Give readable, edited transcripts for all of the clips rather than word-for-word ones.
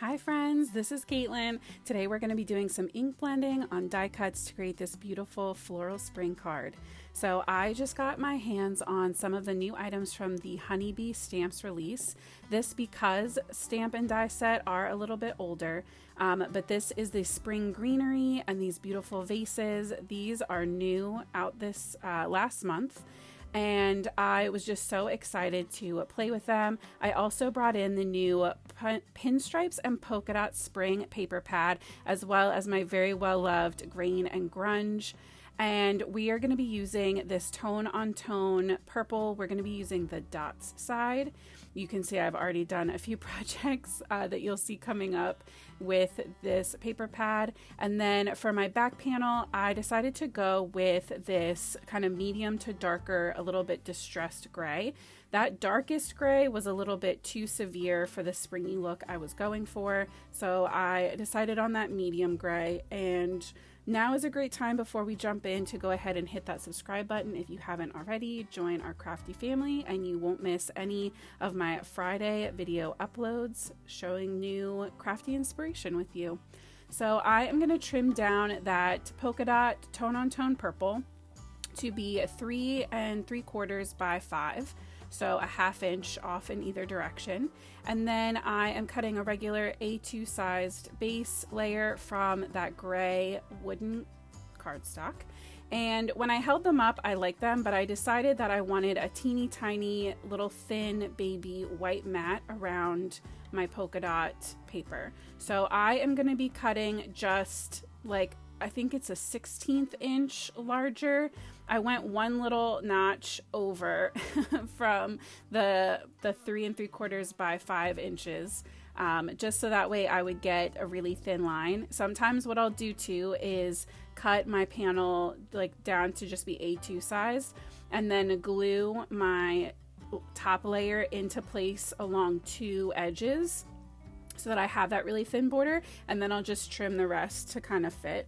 Hi friends, this is Caitlin. Today we're going to be doing some ink blending on die cuts to create this beautiful floral spring card. So I just got my hands on some of the new items from the Honeybee Stamps release. This because stamp and die set are a little bit older, but this is the spring greenery and these beautiful vases. These are new out this last month. And I was just so excited to play with them. I also brought in the new pinstripes and polka dot spring paper pad, as well as my very well loved grain and grunge. And we are going to be using this tone on tone purple. We're going to be using the dots side. You can see I've already done a few projects that you'll see coming up with this paper pad. And then for my back panel, I decided to go with this kind of medium to darker, a little bit distressed gray. That darkest gray was a little bit too severe for the springy look I was going for. So I decided on that medium gray, and now is a great time before we jump in to go ahead and hit that subscribe button if you haven't already. Join our crafty family and you won't miss any of my Friday video uploads showing new crafty inspiration with you. So I am going to trim down that polka dot tone on tone purple to be 3 3/4 by 5. So a 1/2 inch off in either direction. And then I am cutting a regular A2 sized base layer from that gray wooden cardstock. And when I held them up, I liked them, but I decided that I wanted a teeny tiny little thin baby white mat around my polka dot paper. So I am going to be cutting just like, I think it's a 1/16 inch larger. I went one little notch over from the 3 3/4 by 5 inches, just so that way I would get a really thin line. Sometimes what I'll do too is cut my panel like down to just be A2 size, and then glue my top layer into place along 2 edges so that I have that really thin border, and then I'll just trim the rest to kind of fit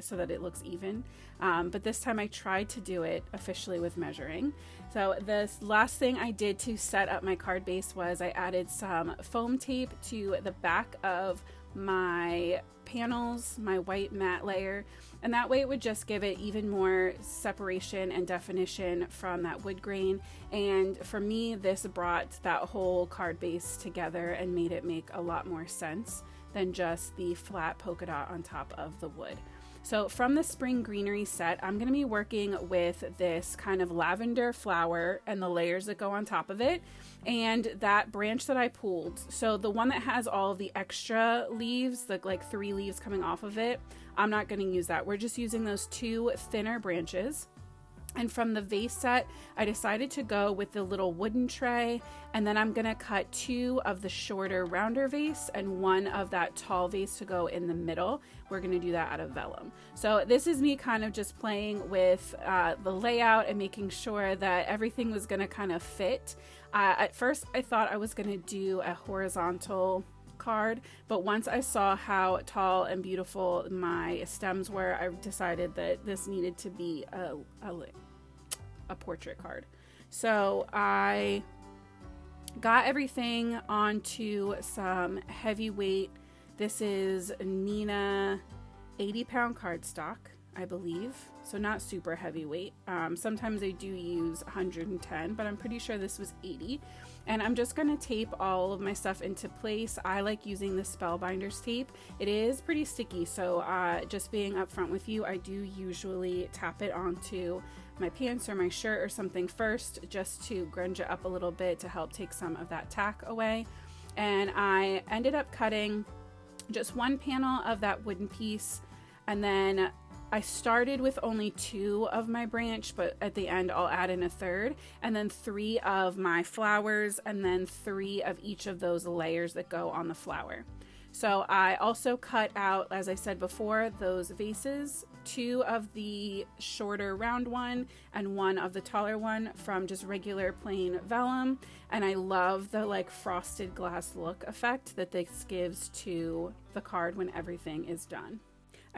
so that it looks even. But this time I tried to do it officially with measuring. So this last thing I did to set up my card base was I added some foam tape to the back of my panels, my white matte layer, and that way it would just give it even more separation and definition from that wood grain. And for me, this brought that whole card base together and made it make a lot more sense than just the flat polka dot on top of the wood. So from the spring greenery set, I'm going to be working with this kind of lavender flower and the layers that go on top of it, and that branch that I pulled. So the one that has all of the extra leaves, like 3 leaves coming off of it, I'm not going to use that. We're just using those 2 thinner branches. And from the vase set, I decided to go with the little wooden tray, and then I'm gonna cut 2 of the shorter, rounder vase and 1 of that tall vase to go in the middle. We're gonna do that out of vellum. So this is me kind of just playing with the layout and making sure that everything was gonna kind of fit. At first, I thought I was gonna do a horizontal card, but once I saw how tall and beautiful my stems were, I decided that this needed to be a portrait card. So I got everything onto some heavyweight, this is Nina 80-pound cardstock, I believe, so not super heavyweight. Sometimes they do use 110, but I'm pretty sure this was 80. And I'm just going to tape all of my stuff into place. I like using the Spellbinders tape. It is pretty sticky, so just being upfront with you, I do usually tap it onto my pants or my shirt or something first, just to grunge it up a little bit to help take some of that tack away. And I ended up cutting just 1 panel of that wooden piece, and then I started with only 2 of my branch, but at the end I'll add in a 3rd, and then 3 of my flowers, and then 3 of each of those layers that go on the flower. So I also cut out, as I said before, those vases, 2 of the shorter round one and 1 of the taller one from just regular plain vellum. And I love the like frosted glass look effect that this gives to the card when everything is done.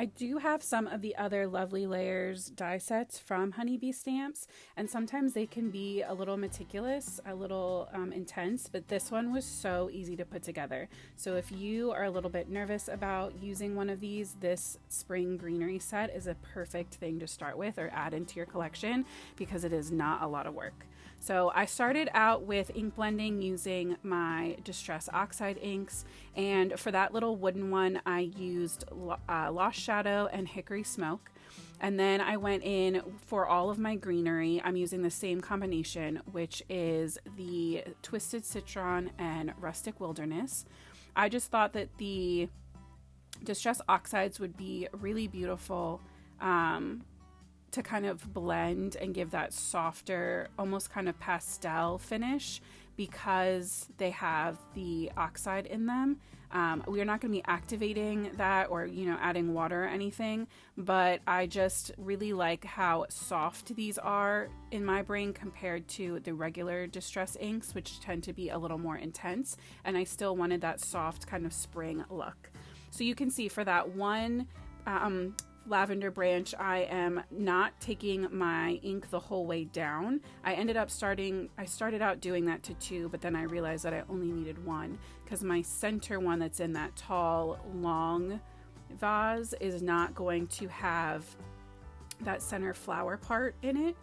I do have some of the other Lovely Layers die sets from Honeybee Stamps, and sometimes they can be a little meticulous, a little intense, but this one was so easy to put together. So if you are a little bit nervous about using one of these, this spring greenery set is a perfect thing to start with or add into your collection because it is not a lot of work. So I started out with ink blending using my Distress Oxide inks, and for that little wooden one I used Lost Shadow and Hickory Smoke. And then I went in for all of my greenery. I'm using the same combination, which is the Twisted Citron and Rustic Wilderness. I just thought that the Distress Oxides would be really beautiful to kind of blend and give that softer, almost kind of pastel finish because they have the oxide in them. We are not going to be activating that or, adding water or anything, but I just really like how soft these are in my brain compared to the regular Distress inks, which tend to be a little more intense. And I still wanted that soft kind of spring look. So you can see for that one, lavender branch, I am not taking my ink the whole way down. I started out doing that to 2, but then I realized that I only needed 1 because my center one that's in that tall, long vase is not going to have that center flower part in it.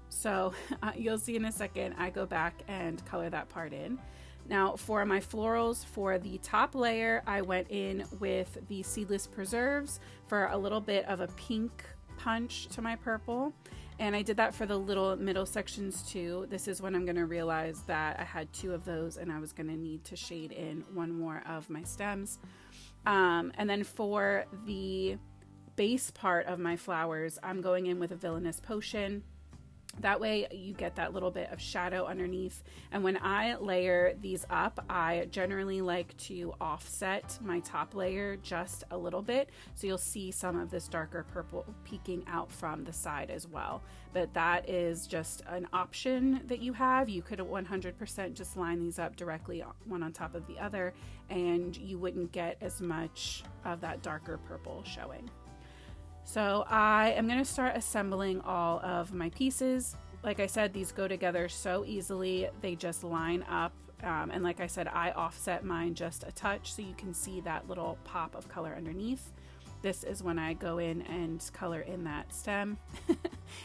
So you'll see in a second, I go back and color that part in. Now for my florals, for the top layer, I went in with the Seedless Preserves for a little bit of a pink punch to my purple. And I did that for the little middle sections too. This is when I'm going to realize that I had 2 of those and I was going to need to shade in 1 more of my stems. And then for the base part of my flowers, I'm going in with a Villainous Potion. That way you get that little bit of shadow underneath. And when I layer these up, I generally like to offset my top layer just a little bit. So you'll see some of this darker purple peeking out from the side as well. But that is just an option that you have. You could 100% just line these up directly one on top of the other, and you wouldn't get as much of that darker purple showing. So I am going to start assembling all of my pieces. Like I said, these go together so easily. They just line up. And like I said, I offset mine just a touch so you can see that little pop of color underneath. This is when I go in and color in that stem,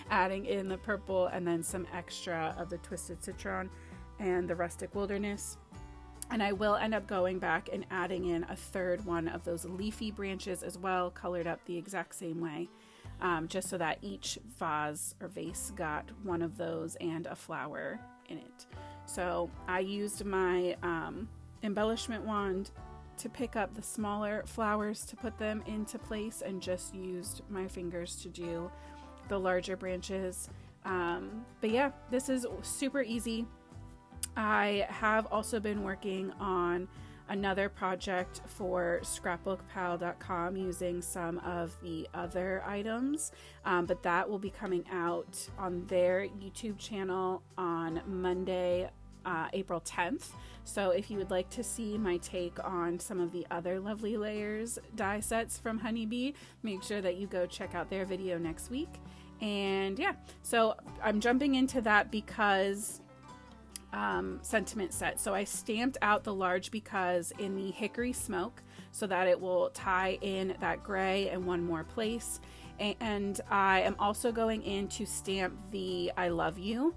adding in the purple and then some extra of the Twisted Citron and the Rustic Wilderness. And I will end up going back and adding in a 3rd one of those leafy branches as well, colored up the exact same way, just so that each vase or vase got one of those and a flower in it. So I used my embellishment wand to pick up the smaller flowers to put them into place and just used my fingers to do the larger branches. But yeah, this is super easy. I have also been working on another project for scrapbookpal.com using some of the other items, but that will be coming out on their YouTube channel on Monday, April 10th. So if you would like to see my take on some of the other Lovely Layers die sets from Honeybee, make sure that you go check out their video next week. And yeah, so I'm jumping into that because sentiment set. So I stamped out the large because in the Hickory Smoke so that it will tie in that gray in one more place. And I am also going in to stamp the I Love You,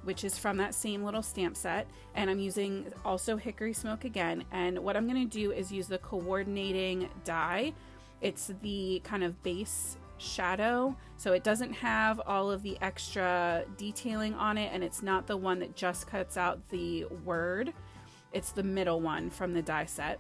which is from that same little stamp set. And I'm using also Hickory Smoke again. And what I'm going to do is use the coordinating die. It's the kind of base shadow, so it doesn't have all of the extra detailing on it, and it's not the one that just cuts out the word. It's the middle one from the die set.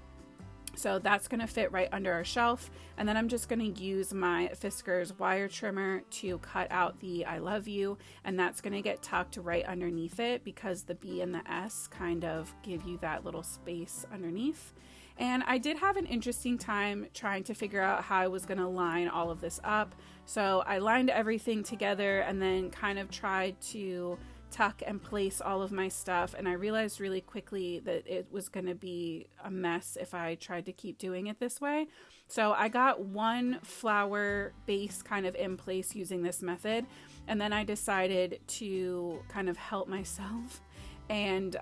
So that's going to fit right under our shelf, and then I'm just going to use my Fiskars wire trimmer to cut out the I Love You, and that's going to get tucked right underneath it because the B and the S kind of give you that little space underneath. And I did have an interesting time trying to figure out how I was going to line all of this up. So I lined everything together and then kind of tried to tuck and place all of my stuff, and I realized really quickly that it was going to be a mess if I tried to keep doing it this way. So I got one flower base kind of in place using this method, and then I decided to kind of help myself and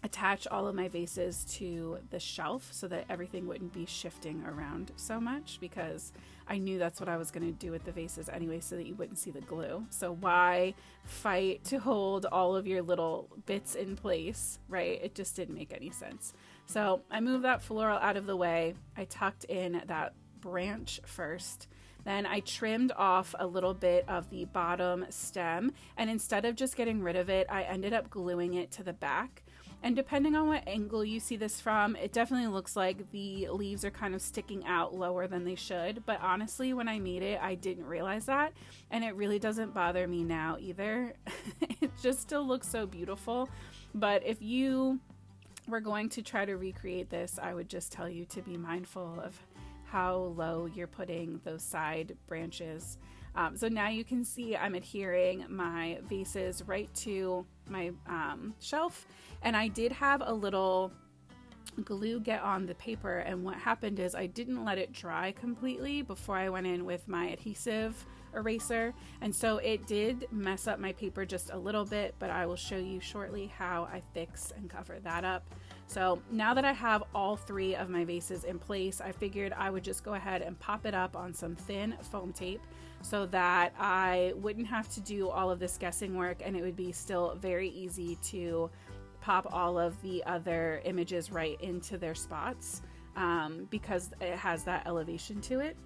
attach all of my vases to the shelf so that everything wouldn't be shifting around so much, because I knew that's what I was going to do with the vases anyway, so that you wouldn't see the glue. So why fight to hold all of your little bits in place, right? It just didn't make any sense. So I moved that floral out of the way. I tucked in that branch first. Then I trimmed off a little bit of the bottom stem, and instead of just getting rid of it, I ended up gluing it to the back. And depending on what angle you see this from, it definitely looks like the leaves are kind of sticking out lower than they should. But honestly, when I made it, I didn't realize that. And it really doesn't bother me now either. It just still looks so beautiful. But if you were going to try to recreate this, I would just tell you to be mindful of how low you're putting those side branches. So now you can see I'm adhering my vases right to my shelf, and I did have a little glue get on the paper, and what happened is I didn't let it dry completely before I went in with my adhesive eraser, and so it did mess up my paper just a little bit, but I will show you shortly how I fix and cover that up. So now that I have all three of my vases in place, I figured I would just go ahead and pop it up on some thin foam tape so that I wouldn't have to do all of this guessing work, and it would be still very easy to pop all of the other images right into their spots, because it has that elevation to it.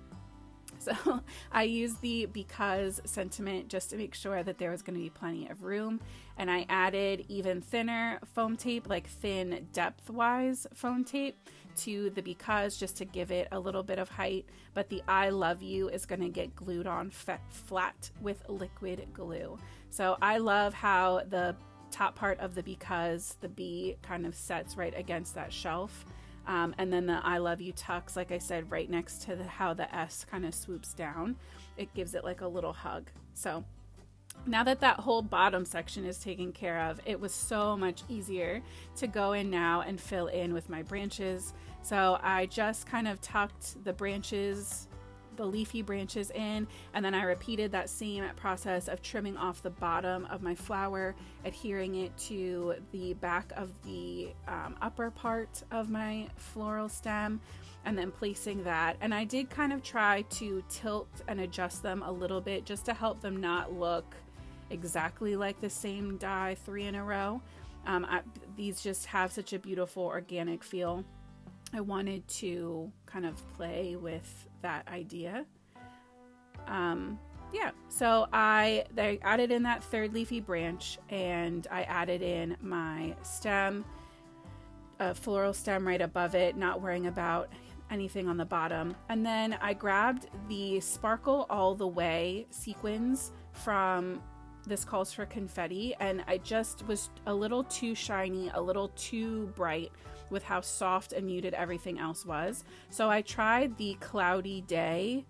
So I used the because sentiment just to make sure that there was going to be plenty of room, and I added even thinner foam tape, like thin depth-wise foam tape, to the because, just to give it a little bit of height. But the I love you is going to get glued on flat with liquid glue. So I love how the top part of the because, the B, kind of sets right against that shelf. And then the I love you tucks, like I said, right next to how the S kind of swoops down. It gives it like a little hug. So now that that whole bottom section is taken care of, it was so much easier to go in now and fill in with my branches. So I just kind of tucked the branches, the leafy branches in, and then I repeated that same process of trimming off the bottom of my flower, adhering it to the back of the upper part of my floral stem, and then placing that. And I did kind of try to tilt and adjust them a little bit just to help them not look exactly like the same die 3 in a row. These just have such a beautiful organic feel. I wanted to kind of play with that idea. So I added in that third leafy branch, and I added in my stem, a floral stem right above it, not worrying about anything on the bottom. And then I grabbed the Sparkle All the Way sequins from This Calls for Confetti, and I just was a little too shiny, a little too bright with how soft and muted everything else was. So I tried the Cloudy Day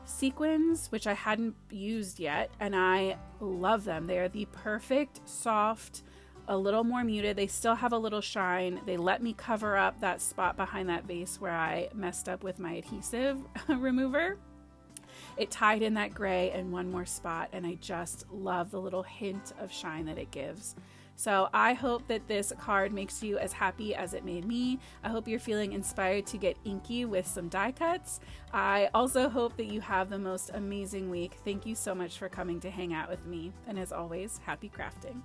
sequins, which I hadn't used yet, and I love them. They are the perfect, soft, a little more muted. They still have a little shine. They let me cover up that spot behind that vase where I messed up with my adhesive remover. It tied in that gray in one more spot, and I just love the little hint of shine that it gives. So I hope that this card makes you as happy as it made me. I hope you're feeling inspired to get inky with some die cuts. I also hope that you have the most amazing week. Thank you so much for coming to hang out with me. And as always, happy crafting.